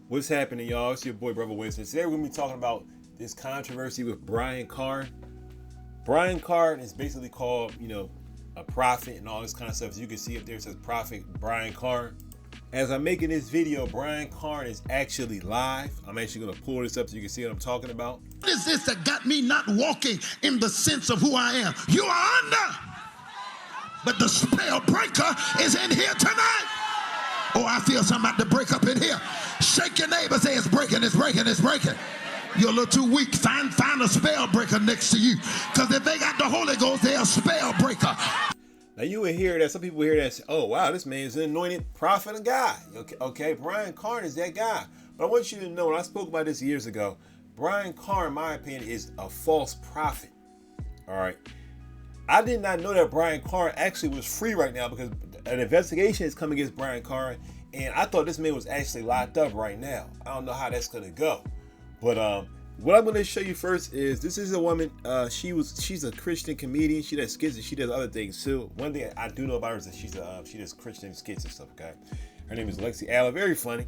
What's happening, y'all? It's your boy, Brother Winston. Today we're going to be talking about this controversy with Brian Carn. Brian Carn is basically called, a prophet and all this kind of stuff. As you can see up there, it says Prophet Brian Carn. As I'm making this video, Brian Carn is actually live. I'm actually going to pull this up so you can see what I'm talking about. What is this that got me not walking in the sense of who I am? You are under, but the spell breaker is in here tonight. Oh, I feel something about to break up in here. Shake your neighbor, say it's breaking, it's breaking, it's breaking. You're a little too weak. Find a spell breaker next to you. Because if they got the Holy Ghost, they're a spell breaker. Now you would hear that, some people hear that and say, oh wow, this man is an anointed prophet of God. Okay, Brian Carn is that guy. But I want you to know, and I spoke about this years ago, Brian Carn, in my opinion, is a false prophet. All right. I did not know that Brian Carn actually was free right now because an investigation is coming against Brian Carn, and I thought this man was actually locked up right now. I don't know how that's gonna go. But what I'm gonna show you first is this is a woman. She's a Christian comedian. She does skits and she does other things too. One thing I do know about her is that she does Christian skits and stuff. Okay, her name is Lexi Allen. Very funny.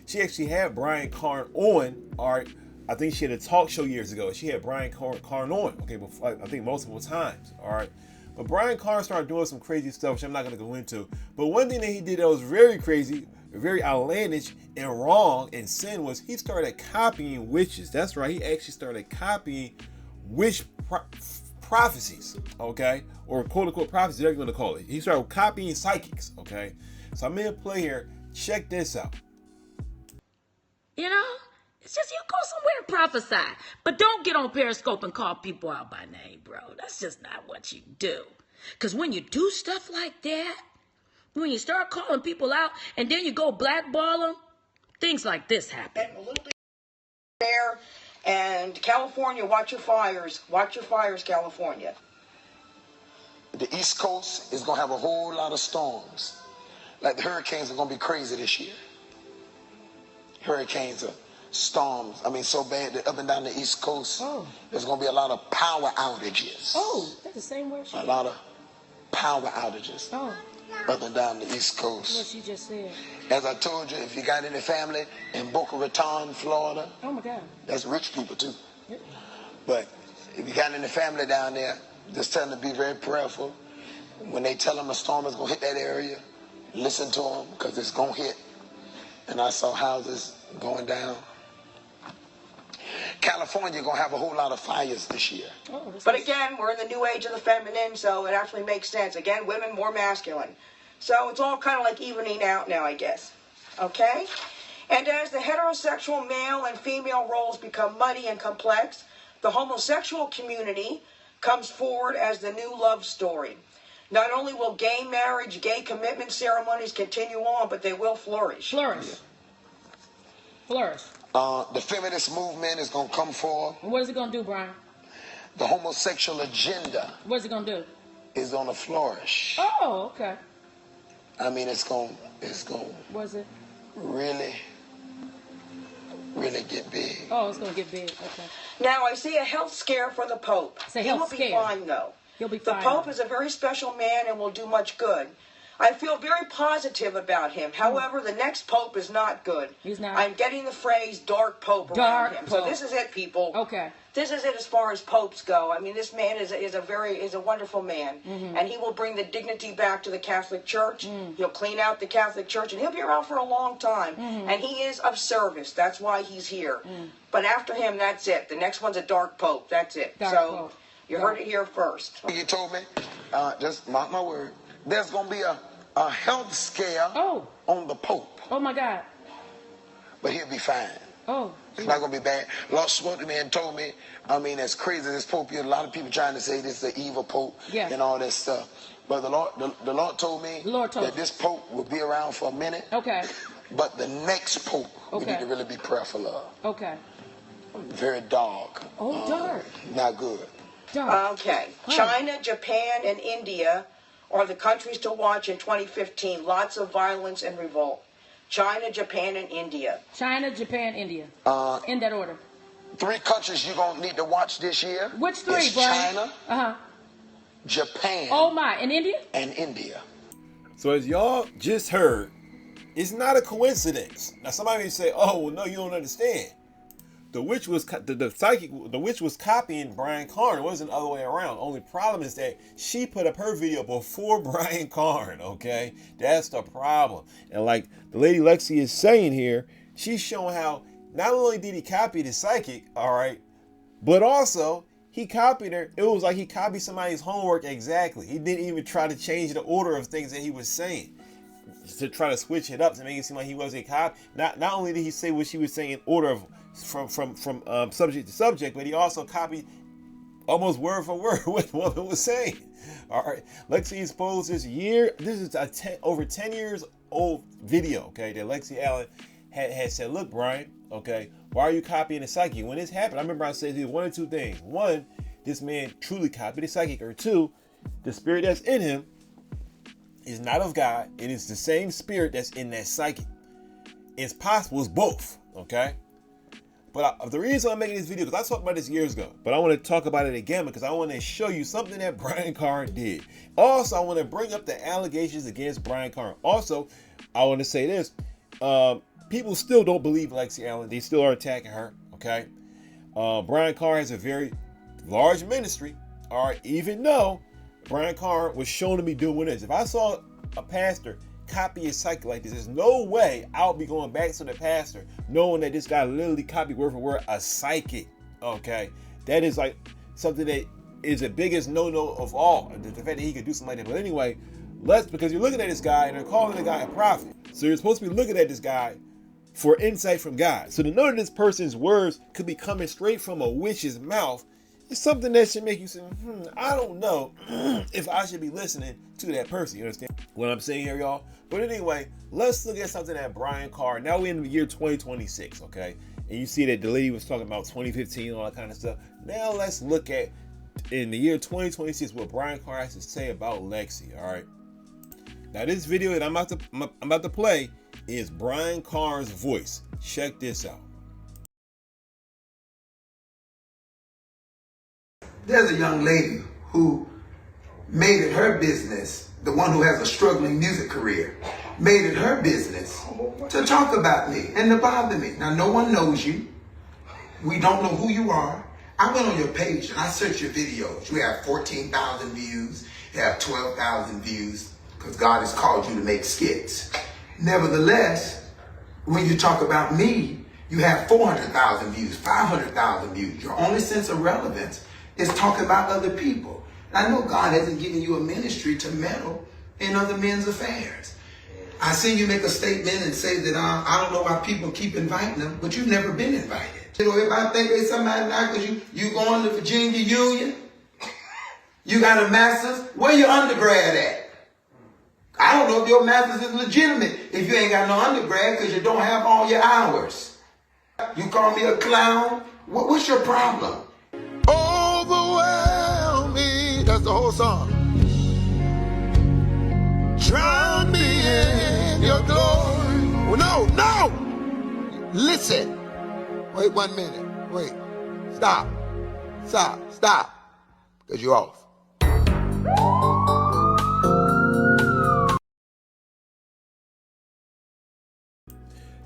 She actually had Brian Carn on. All right, I think she had a talk show years ago. She had Brian Carn on. Okay, before, I think multiple times. All right. But Brian Carn started doing some crazy stuff, which I'm not going to go into. But one thing that he did that was very crazy, very outlandish and wrong and sin was he started copying witches. That's right. He actually started copying witch prophecies, okay? Or quote-unquote prophecies, whatever you want to call it. He started copying psychics, okay? So I'm going to play here. Check this out. It's just you go somewhere and prophesy. But don't get on Periscope and call people out by name, bro. That's just not what you do. Because when you do stuff like that, when you start calling people out and then you go blackball them, things like this happen. A little bit there, and California, watch your fires. Watch your fires, California. The East Coast is going to have a whole lot of storms. Like the hurricanes are going to be crazy this year. Hurricanes are storms. I mean, so bad that up and down the East Coast, there's going to be a lot of power outages. Oh, that's the same word. A lot of power outages. Oh. Up and down the East Coast. What she just said. As I told you, if you got any family in Boca Raton, Florida, oh my God, that's rich people too. Yeah. But if you got any family down there, just tell them to be very prayerful. When they tell them a storm is going to hit that area, listen to them because it's going to hit. And I saw houses going down. California going to have a whole lot of fires this year. But again, we're in the new age of the feminine, so it actually makes sense. Again, women more masculine. So it's all kind of like evening out now, I guess. Okay? And as the heterosexual male and female roles become muddy and complex, the homosexual community comes forward as the new love story. Not only will gay marriage, gay commitment ceremonies continue on, but they will flourish. Flourish. Yeah. Flourish. The feminist movement is going to come forward. And what is it going to do, Brian? The homosexual agenda. What is it going to do? Is going to flourish. Oh, okay. I mean, it's going Was it? really get big. Oh, it's going to get big. Okay. Now, I see a health scare for the Pope. It's a He health will be scare. fine, though. He'll be The fine. Pope is a very special man and will do much good. I feel very positive about him. However, the next Pope is not good. He's not. I'm getting the phrase dark Pope around Dark him. Pope. So this is it, people. Okay. This is it as far as popes go. I mean, this man is a wonderful man, and he will bring the dignity back to the Catholic Church. He'll clean out the Catholic Church, and he'll be around for a long time. And he is of service. That's why he's here. But after him, that's it. The next one's a dark Pope. That's it. Dark so Pope. you heard it here first. You told me, just mark my word, there's going to be a health scare on the Pope. Oh my God. But he'll be fine. Oh. It's not going to be bad. Lord spoke to me and told me, I mean, as crazy as this Pope is, a lot of people trying to say this is an evil Pope and all that stuff. But the Lord told me that this Pope will be around for a minute. Okay. But the next Pope we need to really be prayerful of. Okay. Very dark. Oh, dark. Not good. Dark. Okay. China, Japan, and India are the countries to watch in 2015. Lots of violence and revolt. China, Japan, and India. China, Japan, India. In that order. 3 countries you're going to need to watch this year. Which 3, is Brian? China, Japan, oh my, and India? and India. So as y'all just heard, It's not a coincidence. Now somebody may say, "Oh, well, no, you don't understand." The witch was the witch was copying Brian Carn. It wasn't the other way around. Only problem is that she put up her video before Brian Carn. Okay, that's the problem. And like the lady Lexi is saying here, she's showing how not only did he copy the psychic, all right, but also he copied her. It was like he copied somebody's homework exactly. He didn't even try to change the order of things that he was saying to try to switch it up to make it seem like he wasn't a copy. Not only did he say what she was saying in order of from subject to subject, but he also copied almost word for word what the woman was saying. All right, Lexi exposed this year. This is a over 10 years old video. Okay, that Lexi Allen had said, "Look, Brian. Okay, why are you copying the psychic?" When this happened, I remember I said one or two things. One, this man truly copied the psychic, or two, the spirit that's in him is not of God. It is the same spirit that's in that psychic. It's possible it's both. Okay. But the reason I'm making this video, because I talked about this years ago, but I want to talk about it again because I want to show you something that Brian Carn did. Also, I want to bring up the allegations against Brian Carn. Also, I want to say this. People still don't believe Lexi Allen. They still are attacking her, okay? Brian Carn has a very large ministry, all right? Even though Brian Carn was shown to be doing this. If I saw a pastor copy a psychic like this, there's no way I'll be going back to the pastor knowing that this guy literally copied word for word a psychic, okay? That is like something that is the biggest no-no of all, the fact that he could do something like that. But anyway, because you're looking at this guy and they're calling the guy a prophet. So you're supposed to be looking at this guy for insight from God. So to know that this person's words could be coming straight from a witch's mouth is something that should make you say, I don't know if I should be listening to that person. You understand what I'm saying here, y'all? But anyway, let's look at something that Brian Carn, now we're in the year 2026, okay? And you see that the lady was talking about 2015, all that kind of stuff. Now let's look at, in the year 2026, what Brian Carn has to say about Lexi, all right? Now this video that I'm about to play is Brian Carn's voice. Check this out. There's a young lady who made it her business, the one who has a struggling music career, made it her business to talk about me and to bother me. Now, no one knows you. We don't know who you are. I went on your page and I searched your videos. You have 14,000 views. You have 12,000 views because God has called you to make skits. Nevertheless, when you talk about me, you have 400,000 views, 500,000 views. Your only sense of relevance is talking about other people. And I know God hasn't given you a ministry to meddle in other men's affairs. I see you make a statement and say that I don't know why people keep inviting them, but you've never been invited. You know, everybody think they somebody now because you going to Virginia Union, you got a master's, where your undergrad at? I don't know if your master's is legitimate if you ain't got no undergrad because you don't have all your hours. You call me a clown? What's your problem? Overwhelm me. That's the whole song. Drown me in your glory. Well, no. Listen. Wait 1 minute. Wait. Stop. Because you're off.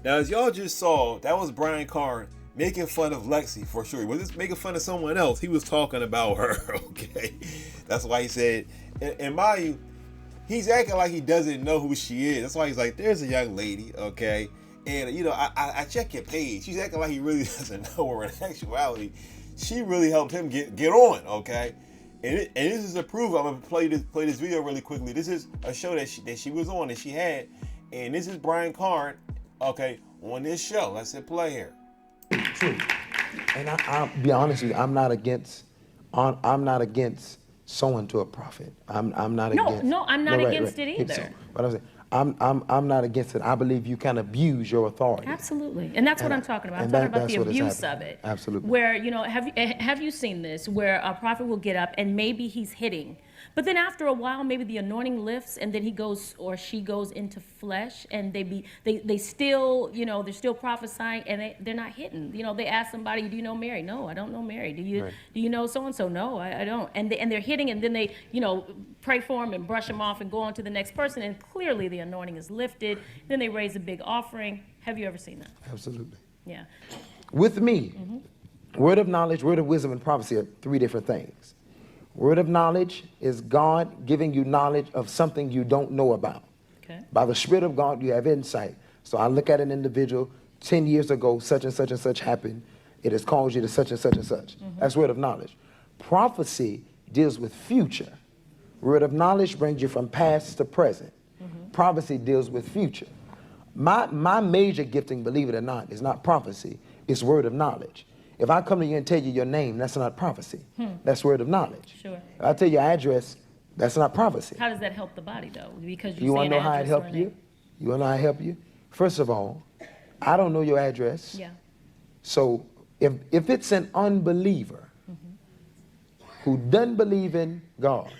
Now, as y'all just saw, that was Brian Carn making fun of Lexi for sure. He wasn't making fun of someone else. He was talking about her, okay? That's why he said, and mind you, he's acting like he doesn't know who she is. That's why he's like, there's a young lady, okay? And, you know, I check your page. She's acting like he really doesn't know her. In actuality, she really helped him get on, okay? And this is a proof. I'm going to play this video really quickly. This is a show that she was on, that she had. And this is Brian Carn, okay, on this show. Let's hit play here. True. And I'll be honest with you, I'm not against sowing to a prophet. I'm not against. No, I'm not against it either. So, but I'm saying, I'm not against it. I believe you can abuse your authority. Absolutely, and that's what I'm talking about. I'm talking about the abuse of it. Absolutely. Where, you know, have you seen this? Where a prophet will get up and maybe he's hitting But then after a while, maybe the anointing lifts, and then he goes or she goes into flesh, and they still, you know, they're still prophesying, and they're not hitting. You know, they ask somebody, do you know Mary? No, I don't know Mary. Do you know so and so? No, I don't. And they're hitting, and then they, you know, pray for them and brush them off and go on to the next person, and clearly the anointing is lifted. Then they raise a big offering. Have you ever seen that? Absolutely. Yeah. With me, word of knowledge, word of wisdom, and prophecy are three different things. Word of knowledge is God giving you knowledge of something you don't know about. Okay. By the Spirit of God, you have insight. So I look at an individual, 10 years ago, such and such and such happened. It has caused you to such and such and such. That's word of knowledge. Prophecy deals with future. Word of knowledge brings you from past to present. Prophecy deals with future. My major gifting, believe it or not, is not prophecy. It's word of knowledge. If I come to you and tell you your name, that's not prophecy. That's word of knowledge. Sure. If I tell you your address, that's not prophecy. How does that help the body, though? Because You want to know how it helped you? You want to know how it helped you? First of all, I don't know your address. Yeah. So if it's an unbeliever who doesn't believe in God,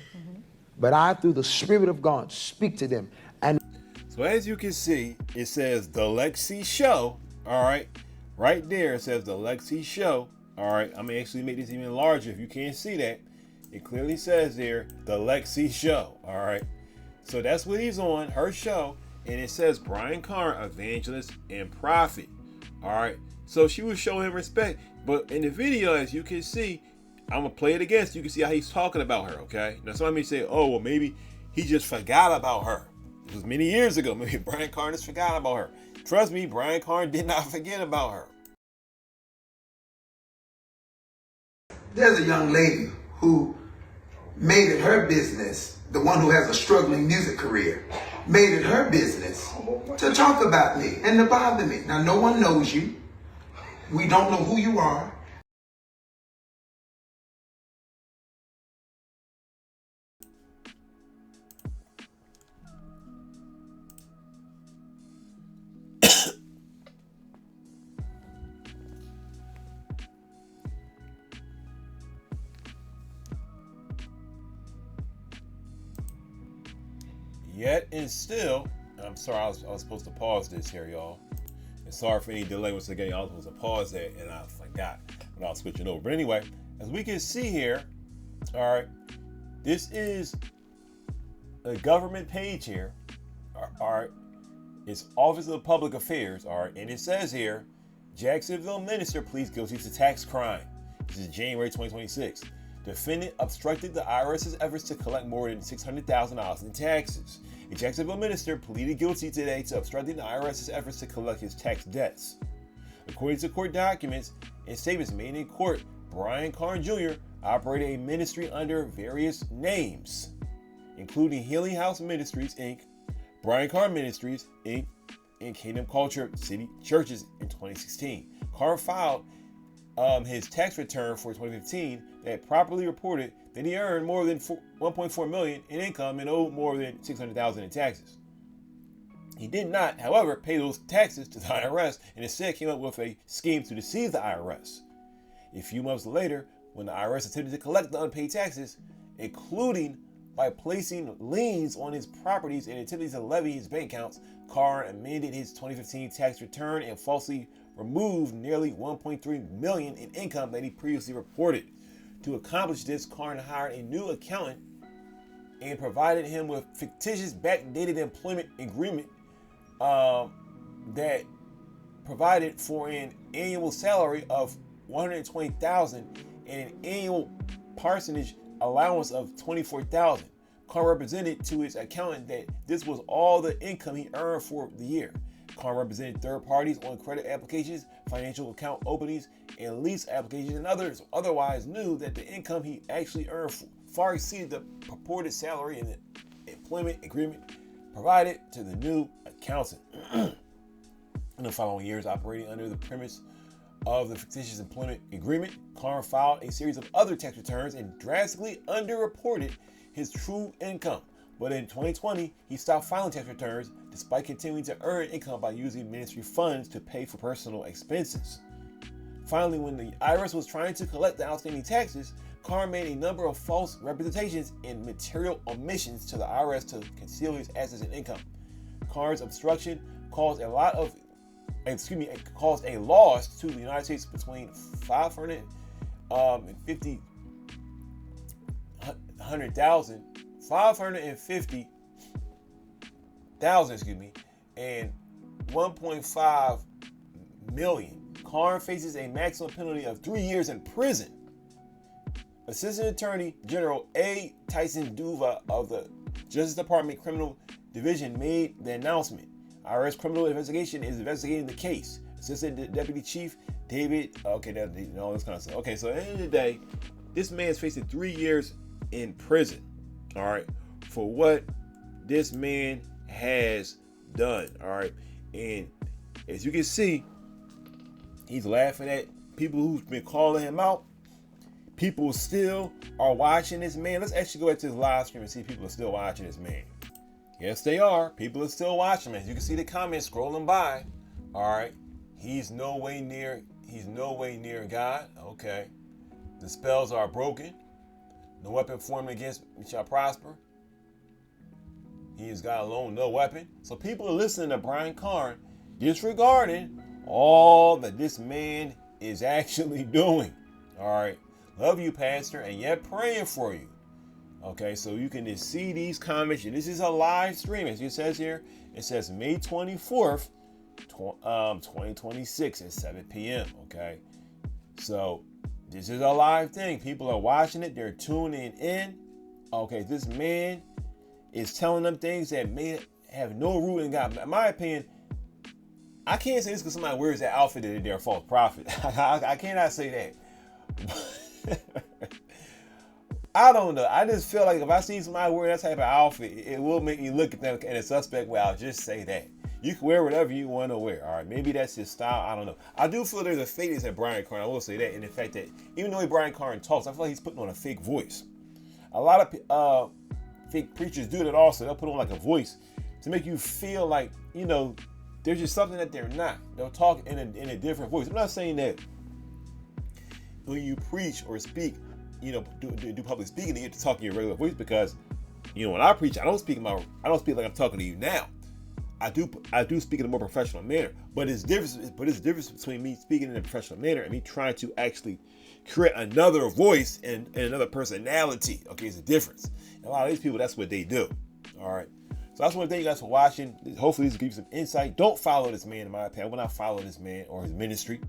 but I, through the Spirit of God, speak to them. And so as you can see, it says the Lexi Show. All right. Right there, it says the Lexi Show. All right, I'm gonna actually make this even larger if you can't see that. It clearly says there, the Lexi Show. All right, so that's what he's on, her show, and it says Brian Carn, evangelist and prophet. All right, so she was showing him respect, but in the video, as you can see, I'm gonna play it again so you can see how he's talking about her. Okay, now somebody may say, oh, well, maybe he just forgot about her. It was many years ago. Maybe Brian Carn just forgot about her. Trust me, Brian Carn did not forget about her. There's a young lady who made it her business, the one who has a struggling music career, made it her business to talk about me and to bother me. Now, no one knows you. We don't know who you are. Yet and still, I'm sorry, I was supposed to pause this here, y'all. And sorry for any delay once again. I was supposed to pause that and I forgot when I was switching over. But anyway, as we can see here, all right, this is a government page here. All right, it's Office of Public Affairs. All right, and it says here, Jacksonville minister pleads guilty to tax crime. This is January 2026. Defendant obstructed the IRS's efforts to collect more than $600,000 in taxes. A Jacksonville minister pleaded guilty today to obstructing the IRS's efforts to collect his tax debts. According to court documents and statements made in court, Brian Carn Jr. operated a ministry under various names, including Healing House Ministries, Inc., Brian Carn Ministries, Inc., and Kingdom Culture City Churches in 2016. Carn filed his tax return for 2015 that properly reported that he earned more than $1.4 million in income and owed more than $600,000 in taxes. He did not, however, pay those taxes to the IRS and instead came up with a scheme to deceive the IRS. A few months later, when the IRS attempted to collect the unpaid taxes, including by placing liens on his properties and attempting to levy his bank accounts, Carn amended his 2015 tax return and falsely removed nearly $1.3 million in income that he previously reported. To accomplish this, Carn hired a new accountant and provided him with fictitious backdated employment agreement that provided for an annual salary of $120,000 and an annual parsonage allowance of $24,000. Carn represented to his accountant that this was all the income he earned for the year. Carn represented third parties on credit applications, financial account openings, and lease applications, and others otherwise knew that the income he actually earned far exceeded the purported salary in the employment agreement provided to the new accountant. In the following years, operating under the premise of the fictitious employment agreement, Carn filed a series of other tax returns and drastically underreported his true income. But in 2020, he stopped filing tax returns despite continuing to earn income by using ministry funds to pay for personal expenses. Finally, when the IRS was trying to collect the outstanding taxes, Carn made a number of false representations and material omissions to the IRS to conceal his assets and income. Carn's obstruction caused a loss to the United States between $550,000 and $1.5 million. Carn faces a maximum penalty of 3 years in prison. Assistant Attorney General A. Tyson Duva of the Justice Department Criminal Division made the announcement. IRS Criminal Investigation is investigating the case. Assistant Deputy Chief David, all this kind of stuff. Okay, so at the end of the day, this man is facing 3 years in prison, all right, for what this man has done, all right. And as you can see, he's laughing at people who've been calling him out. People still are watching this man. Let's actually go back to his live stream and see if people are still watching this man. Yes, they are. People are still watching him. As you can see the comments scrolling by. All right. He's no way near God. Okay. The spells are broken. No weapon formed against me shall prosper. He is God alone, no weapon. So people are listening to Brian Carn, disregarding all that this man is actually doing. All right. Love you, Pastor, and yet praying for you. Okay, so you can just see these comments. And this is a live stream, as it says here. It says May 24th, 2026 at 7 p.m. Okay, so this is a live thing. People are watching it. They're tuning in. Okay, this man is telling them things that may have no root in God. In my opinion, I can't say this because somebody wears that outfit that they're a false prophet. I cannot say that. I don't know. I just feel like if I see somebody wearing that type of outfit, it will make me look at them in a suspect way. I'll just say that. You can wear whatever you want to wear. All right. Maybe that's his style. I don't know. I do feel there's a fakeness at Brian Carn. I will say that. And the fact that even the way Brian Carn talks, I feel like he's putting on a fake voice. A lot of fake preachers do that also. They'll put on like a voice to make you feel like, there's just something that they're not. They'll talk in a different voice. I'm not saying that when you preach or speak, do public speaking, you get to talk in your regular voice, because when I preach, I don't speak like I'm talking to you now. I do speak in a more professional manner, but it's difference between me speaking in a professional manner and me trying to actually create another voice and another personality. Okay, it's a difference. And a lot of these people, that's what they do. All right. So I just want to thank you guys for watching. Hopefully this gives you some insight. Don't follow this man, in my opinion. I will not follow this man or his ministry.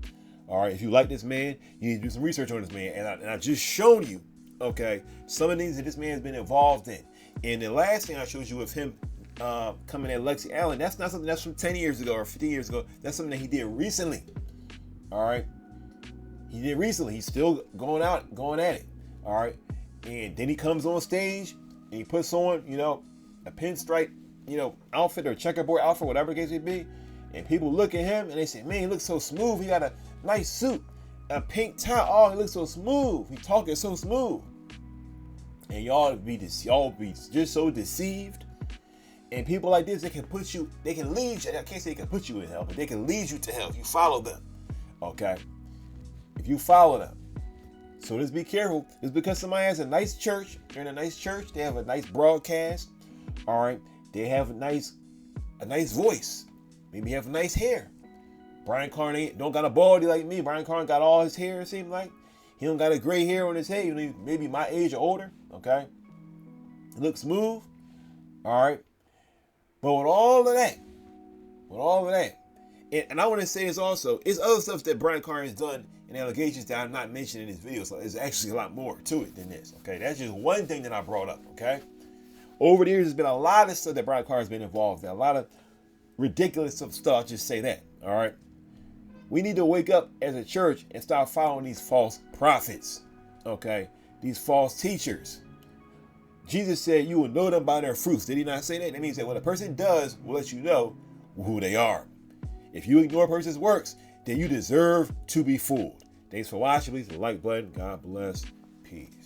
All right, if you like this man, you need to do some research on this man. And I just showed you, okay, some of the things that this man has been involved in. And the last thing I showed you of him coming at Lexi Allen, that's not something that's from 10 years ago or 15 years ago. That's something that he did recently. All right, he did recently. He's still going at it. All right, and then he comes on stage and he puts on, a pinstripe, outfit or checkerboard outfit, whatever the case may be. And people look at him and they say, man, he looks so smooth. He got a nice suit, a pink tie. Oh, he looks so smooth. He talking so smooth. And y'all be just so deceived. And people like this, they can lead you. I can't say they can put you in hell, but they can lead you to hell if you follow them. Okay? If you follow them. So just be careful. It's because somebody has a nice church. They're in a nice church. They have a nice broadcast. All right? They have a nice voice. Maybe have nice hair. Brian Carn don't got a baldy like me. Brian Carn got all his hair, it seems like. He don't got a gray hair on his head. Maybe my age or older. Okay? He looks smooth. All right? But with all of that, and I want to say this also, it's other stuff that Brian Carn has done and allegations that I'm not mentioning in this video. So there's actually a lot more to it than this. Okay? That's just one thing that I brought up. Okay? Over the years, there's been a lot of stuff that Brian Carn has been involved in. A lot of ridiculous stuff. I'll just say that. All right. We need to wake up as a church and start following these false prophets. Okay. These false teachers. Jesus said you will know them by their fruits. Did he not say that? That means that what a person does will let you know who they are. If you ignore a person's works, then you deserve to be fooled. Thanks for watching. Please hit the like button. God bless. Peace.